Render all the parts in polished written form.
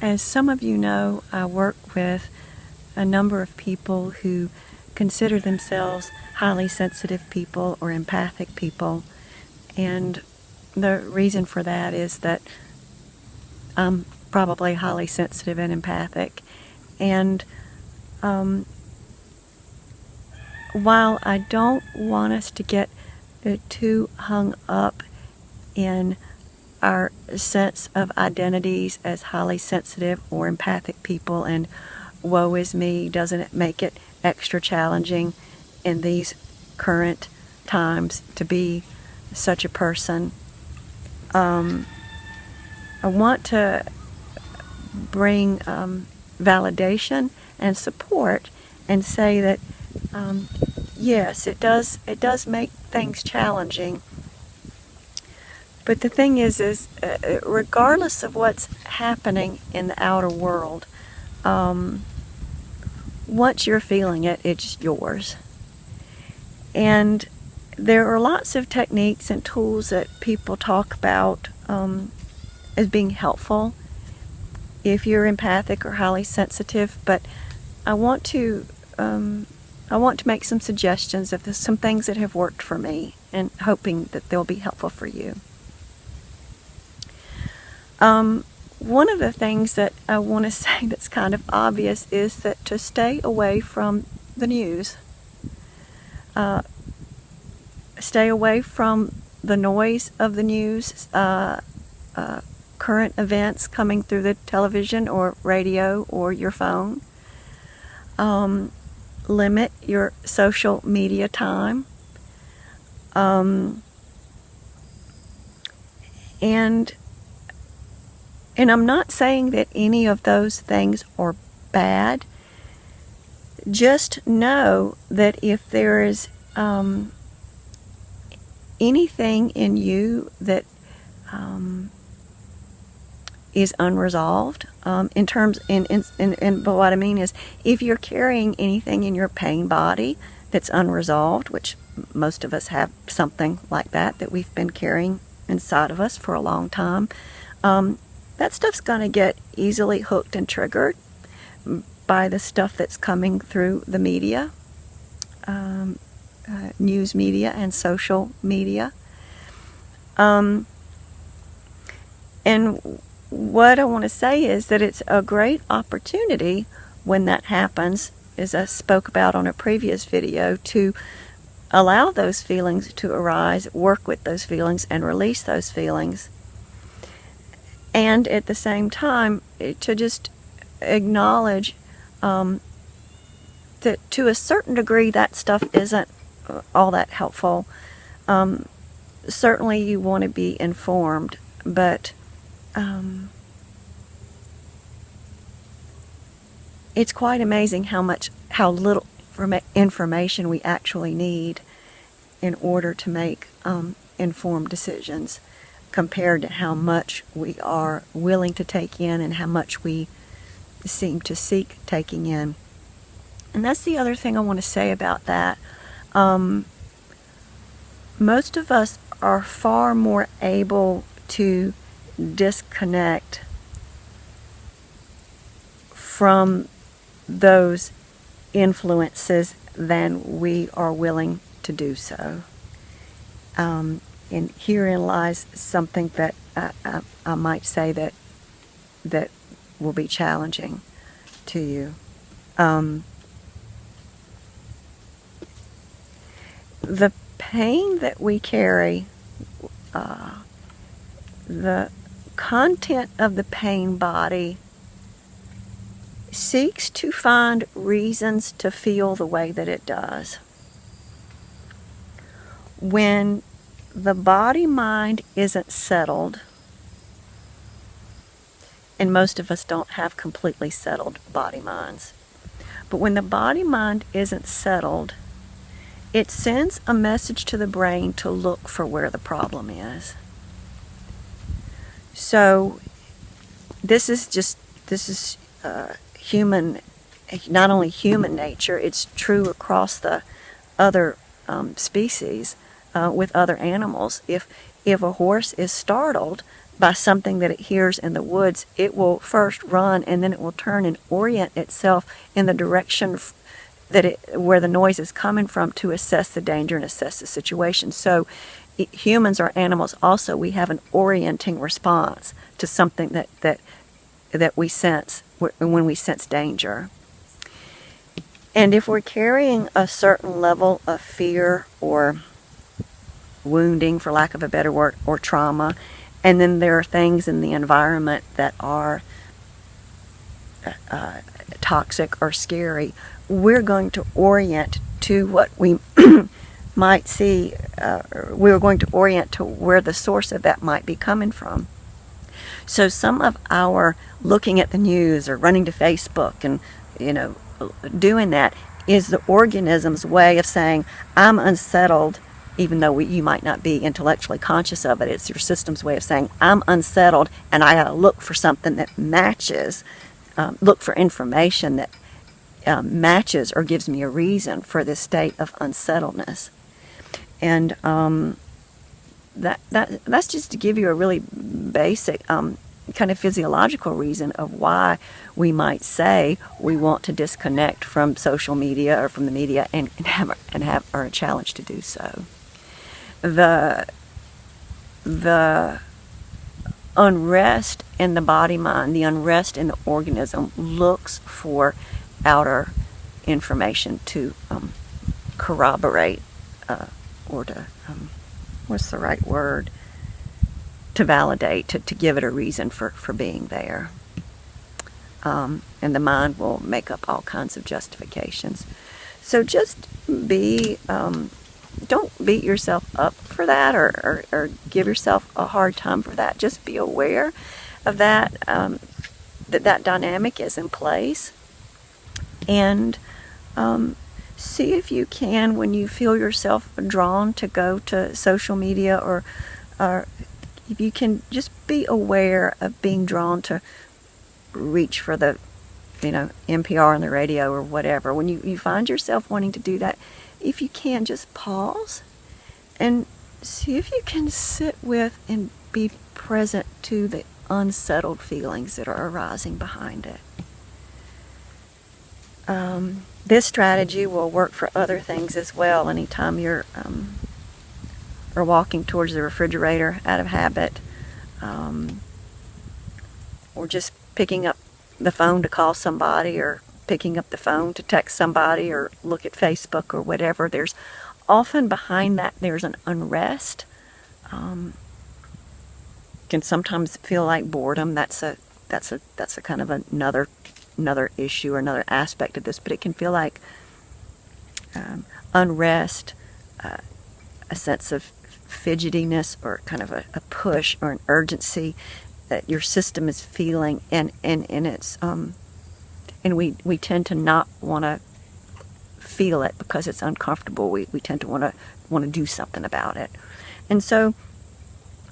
As some of you know, I work with a number of people who consider themselves highly sensitive people or empathic people, and the reason for that is that I'm probably highly sensitive and empathic. And while I don't want us to get too hung up in our sense of identities as highly sensitive or empathic people, and woe is me, doesn't it make it extra challenging in these current times to be such a person? I want to bring validation and support and say that yes, it does make things challenging. But the thing is regardless of what's happening in the outer world, once you're feeling it, it's yours. And there are lots of techniques and tools that people talk about as being helpful if you're empathic or highly sensitive. But I want to make some suggestions of some things that have worked for me, and hoping that they'll be helpful for you. One of the things that I want to say that's kind of obvious is that to stay away from the news. Stay away from the noise of the news, current events coming through the television or radio or your phone. Limit your social media time. And I'm not saying that any of those things are bad. Just know that if there is anything in you that is unresolved, but what I mean is, if you're carrying anything in your pain body that's unresolved, which most of us have something like that we've been carrying inside of us for a long time, that stuff's going to get easily hooked and triggered by the stuff that's coming through the media, news media and social media. And what I want to say is that it's a great opportunity when that happens, as I spoke about on a previous video, to allow those feelings to arise, work with those feelings, and release those feelings. And at the same time, to just acknowledge that to a certain degree that stuff isn't all that helpful. Certainly you want to be informed, but it's quite amazing how little information we actually need in order to make informed decisions, compared to how much we are willing to take in and how much we seem to seek taking in. And that's the other thing I want to say about that. Most of us are far more able to disconnect from those influences than we are willing to do so. And herein lies something that I might say that will be challenging to you. The pain that we carry, the content of the pain body seeks to find reasons to feel the way that it does. When the body-mind isn't settled, and most of us don't have completely settled body-minds, but when the body-mind isn't settled, it sends a message to the brain to look for where the problem is. So this is human, not only human nature, it's true across the other species, with other animals. If a horse is startled, by something that it hears in the woods, it will first run and then it will turn and orient itself in the direction where the noise is coming from to assess the danger and assess the situation. So humans or animals also, we have an orienting response to something that we sense when we sense danger. And if we're carrying a certain level of fear or wounding, for lack of a better word, or trauma, and then there are things in the environment that are toxic or scary, we're going to orient to what we might see. We're going to orient to where the source of that might be coming from. So some of our looking at the news or running to Facebook and, doing that is the organism's way of saying, I'm unsettled, even though you might not be intellectually conscious of it. It's your system's way of saying, I'm unsettled, and I gotta look for something that matches, look for information that matches or gives me a reason for this state of unsettledness. And that's just to give you a really basic kind of physiological reason of why we might say we want to disconnect from social media or from the media and have a challenge to do so. The unrest in the body mind, the unrest in the organism looks for outer information to corroborate or to what's the right word? To validate, to give it a reason for being there. And the mind will make up all kinds of justifications. So just don't beat yourself up for that or give yourself a hard time for that. Just be aware of that, that dynamic is in place. And see if you can, when you feel yourself drawn to go to social media or if you can just be aware of being drawn to reach for the, NPR on the radio or whatever. When you find yourself wanting to do that, if you can, just pause and see if you can sit with and be present to the unsettled feelings that are arising behind it. This strategy will work for other things as well. Anytime you're or walking towards the refrigerator out of habit, or just picking up the phone to call somebody, or picking up the phone to text somebody, or look at Facebook or whatever. There's often behind that there's an unrest. Can sometimes feel like boredom. That's a kind of another issue or another aspect of this, but it can feel like unrest, a sense of fidgetiness, or kind of a push or an urgency that your system is feeling, and it's and we tend to not want to feel it because it's uncomfortable. We tend to want to do something about it. And so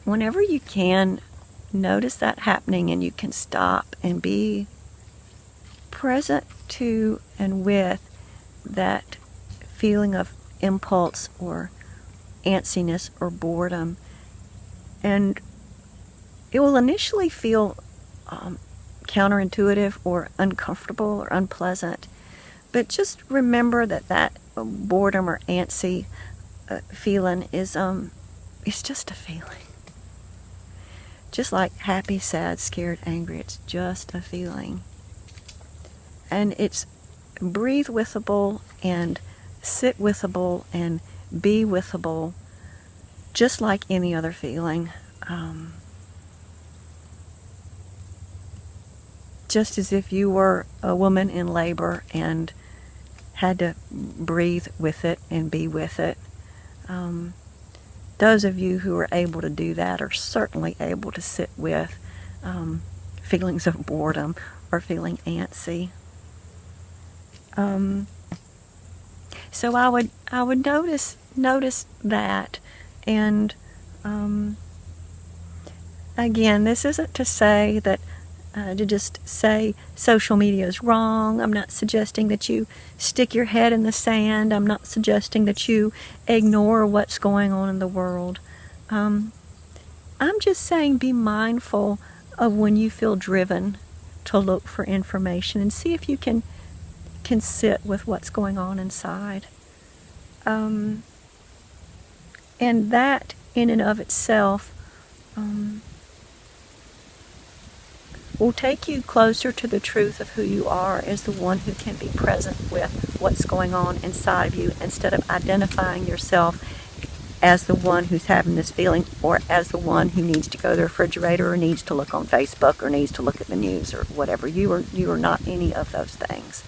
whenever you can notice that happening and you can stop and be present to and with that feeling of impulse or antsiness or boredom, and it will initially feel counterintuitive or uncomfortable or unpleasant, but just remember that boredom or antsy feeling is it's just a feeling. Just like happy, sad, scared, angry, it's just a feeling. And it's breathe withable and sit withable and be withable, just like any other feeling. Just as if you were a woman in labor and had to breathe with it and be with it. Those of you who are able to do that are certainly able to sit with feelings of boredom or feeling antsy. So I would notice that, and again, this isn't to say that to just say social media is wrong. I'm not suggesting that you stick your head in the sand. I'm not suggesting that you ignore what's going on in the world. I'm just saying be mindful of when you feel driven to look for information and see if you can sit with what's going on inside. And that in and of itself will take you closer to the truth of who you are as the one who can be present with what's going on inside of you, instead of identifying yourself as the one who's having this feeling, or as the one who needs to go to the refrigerator, or needs to look on Facebook, or needs to look at the news, or whatever. You are not any of those things.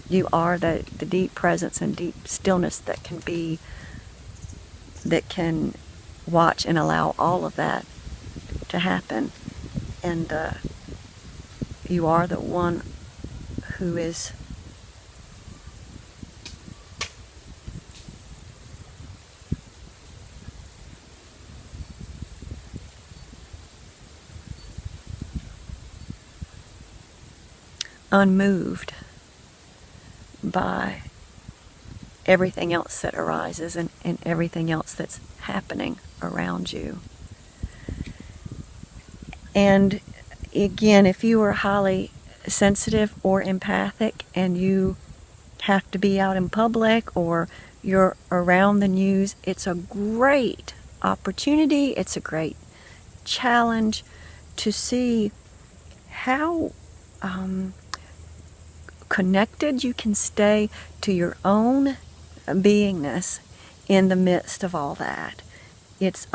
You are the deep presence and deep stillness that can watch and allow all of that to happen. And you are the one who is unmoved by everything else that arises and everything else that's happening around you. And again, if you are highly sensitive or empathic and you have to be out in public or you're around the news, it's a great opportunity, it's a great challenge to see how connected you can stay to your own beingness in the midst of all that. It's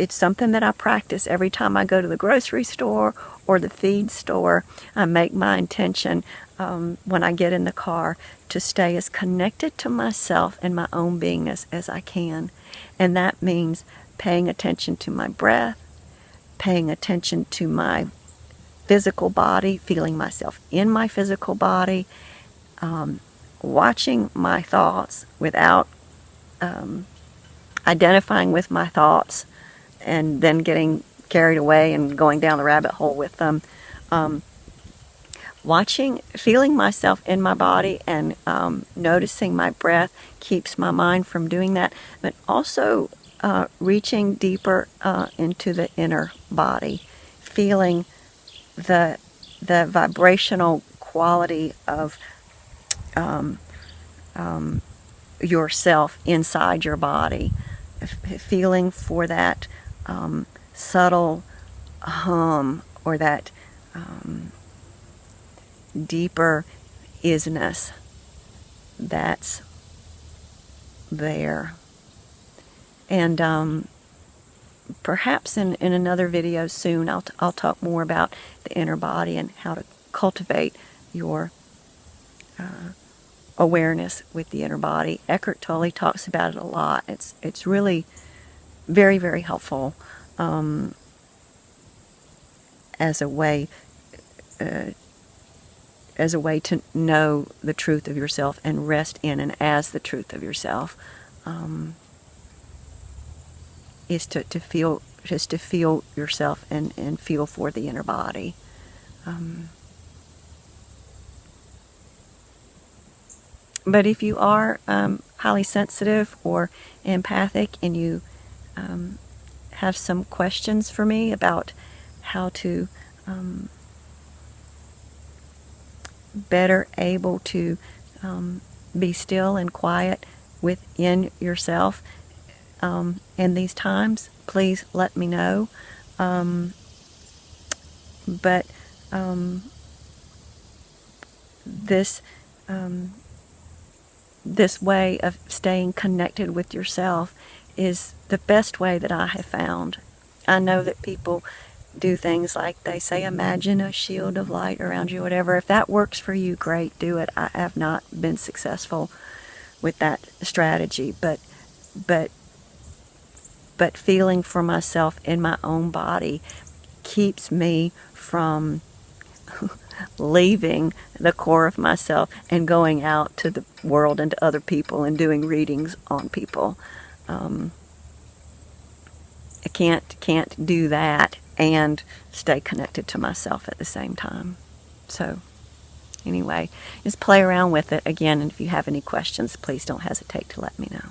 something that I practice every time I go to the grocery store or the feed store. I make my intention when I get in the car to stay as connected to myself and my own beingness as I can. And that means paying attention to my breath, paying attention to my physical body, feeling myself in my physical body, watching my thoughts without identifying with my thoughts and then getting carried away and going down the rabbit hole with them. Feeling myself in my body and noticing my breath keeps my mind from doing that, but also reaching deeper into the inner body, feeling the vibrational quality of yourself inside your body, feeling for that subtle hum or that deeper isness that's there. And perhaps in another video soon I'll talk more about the inner body and how to cultivate your awareness with the inner body. Eckhart Tolle talks about it a lot. It's really very, very helpful as a way to know the truth of yourself and rest in and as the truth of yourself. Is to feel yourself and feel for the inner body. But if you are highly sensitive or empathic and you have some questions for me about how to better able to be still and quiet within yourself in these times, please let me know. But this way of staying connected with yourself is the best way that I have found. I know that people do things like they say, imagine a shield of light around you, whatever. If that works for you, great, do it. I have not been successful with that strategy, but feeling for myself in my own body keeps me from leaving the core of myself and going out to the world and to other people and doing readings on people. I can't do that and stay connected to myself at the same time. So anyway, just play around with it again, and if you have any questions, please don't hesitate to let me know.